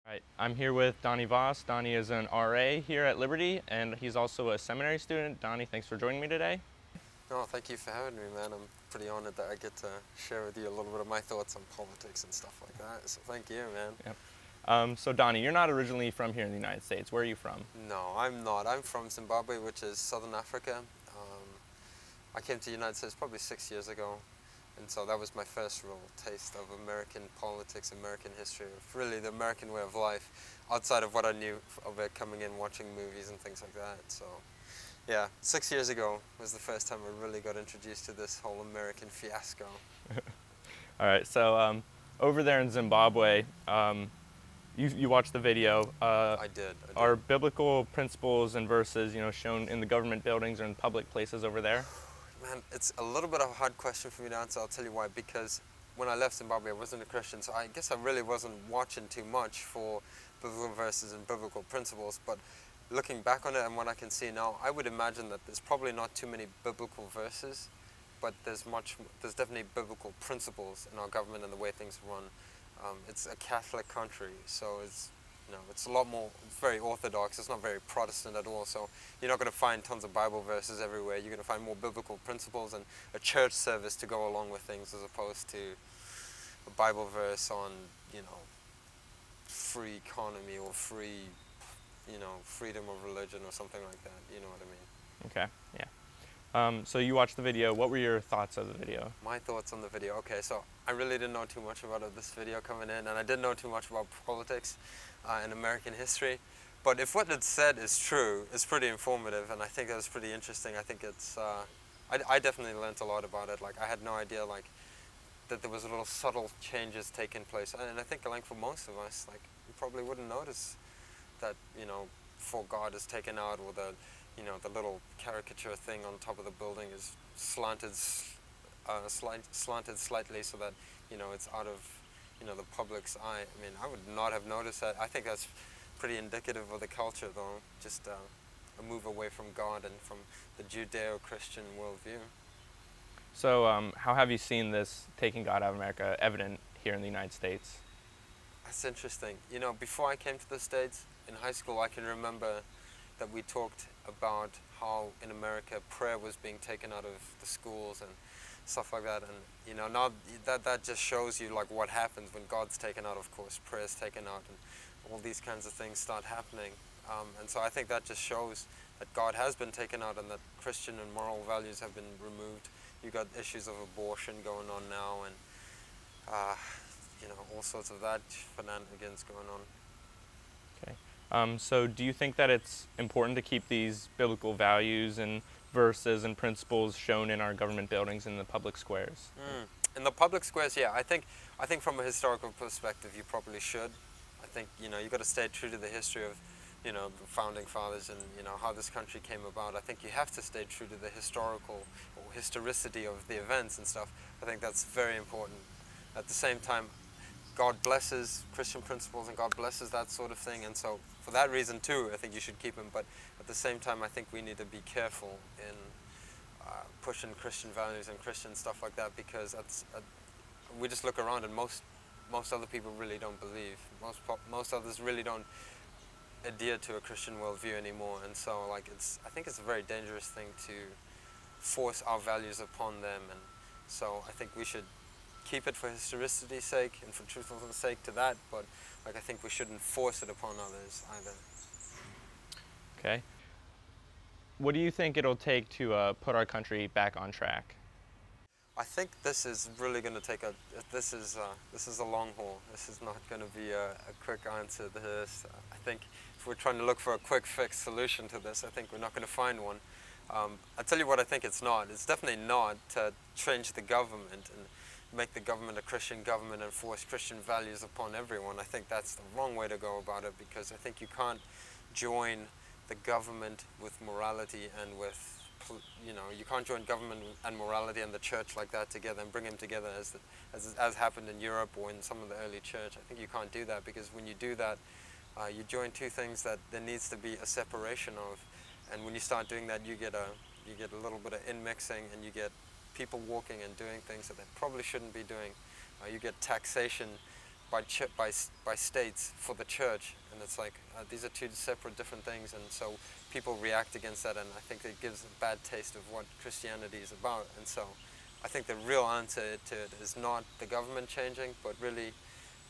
Right, I'm here with Donnie Voss. Donnie is an RA here at Liberty, and he's also a seminary student. Donnie, thanks for joining me today. No, thank you for having me, man. I'm pretty honored that I get to share with you a little bit of my thoughts on politics and stuff like that. So thank you, man. Yep. So Donnie, you're not originally from here in the United States. Where are you from? No, I'm not. I'm from Zimbabwe, which is southern Africa. I came to the United States probably 6 years ago, and so that was my first real taste of American politics, American history, of really the American way of life, outside of what I knew of it coming in, watching movies and things like that. So, yeah, 6 years ago was the first time I really got introduced to this whole American fiasco. All right, so over there in Zimbabwe, you watched the video. I did. Are biblical principles and verses, shown in the government buildings or in public places over there? Man, it's a little bit of a hard question for me to answer. I'll tell you why. Because when I left Zimbabwe, I wasn't a Christian, so I guess I really wasn't watching too much for biblical verses and biblical principles. But looking back on it and what I can see now, I would imagine that there's probably not too many biblical verses, but there's definitely biblical principles in our government and the way things run. It's a Catholic country, so it's a lot more, very orthodox. It's not very Protestant at all, so you're not going to find tons of Bible verses everywhere. You're going to find more biblical principles and a church service to go along with things, as opposed to a Bible verse on, free economy or free, freedom of religion or something like that. You know what I mean? Okay, yeah. So you watched the video. What were your thoughts of the video? My thoughts on the video. Okay, so I really didn't know too much about this video coming in, and I didn't know too much about politics and American history. But if what it said is true, it's pretty informative, and I think that was pretty interesting. I think it's, I definitely learned a lot about it. Like, I had no idea, like, that there was little subtle changes taking place. And I think, like, for most of us, like, you probably wouldn't notice that, before God is taken out, or the little caricature thing on top of the building is slanted slightly so that, it's out of, the public's eye. I mean, I would not have noticed that. I think that's pretty indicative of the culture, though, just a move away from God and from the Judeo-Christian worldview. So how have you seen this taking God out of America evident here in the United States? That's interesting. Before I came to the States, in high school, I can remember that we talked about how in America prayer was being taken out of the schools and stuff like that, and now that just shows you like what happens when God's taken out. Of course, prayer's taken out, and all these kinds of things start happening, and so I think that just shows that God has been taken out and that Christian and moral values have been removed. You got issues of abortion going on now, and all sorts of that shenanigans going on. Okay. So do you think that it's important to keep these biblical values and verses and principles shown in our government buildings in the public squares? In the public squares, yeah. I think from a historical perspective, you probably should. I think, you've got to stay true to the history of, the founding fathers and, how this country came about. I think you have to stay true to the historical or historicity of the events and stuff. I think that's very important. At the same time, God blesses Christian principles and God blesses that sort of thing, and so for that reason too, I think you should keep them. But at the same time, I think we need to be careful in pushing Christian values and Christian stuff like that, because we just look around and most other people really don't believe. Most others really don't adhere to a Christian worldview anymore, and so I think it's a very dangerous thing to force our values upon them, and so I think we should keep it for historicity's sake and for truthfulness' sake to that, but I think we shouldn't force it upon others either. Okay. What do you think it'll take to put our country back on track? I think this is really going to take this is a long haul. This is not going to be a quick answer to this. I think if we're trying to look for a quick fix solution to this, I think we're not going to find one. I'll tell you what I think it's not. It's definitely not to change the government and make the government a Christian government and force Christian values upon everyone. I think that's the wrong way to go about it, because I think you can't join the government with morality and with, you can't join government and morality and the church like that together and bring them together as happened in Europe or in some of the early church. I think you can't do that, because when you do that, you join two things that there needs to be a separation of, and when you start doing that, you get a little bit of in-mixing, and you get people walking and doing things that they probably shouldn't be doing. You get taxation by states for the church, and it's like these are two separate different things, and so people react against that, and I think it gives a bad taste of what Christianity is about. And so I think the real answer to it is not the government changing, but really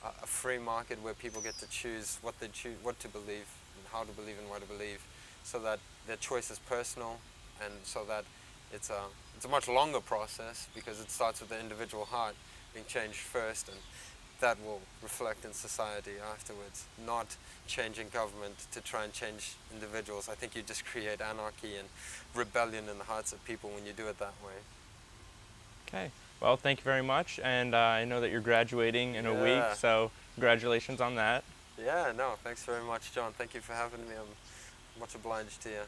a free market where people get to choose what to believe and how to believe and why to believe, so that their choice is personal, and so that it's a much longer process, because it starts with the individual heart being changed first, and that will reflect in society afterwards, not changing government to try and change individuals. I think you just create anarchy and rebellion in the hearts of people when you do it that way. Okay. Well, thank you very much, and I know that you're graduating in a week, so congratulations on that. Yeah, no, thanks very much, John. Thank you for having me. I'm much obliged to you.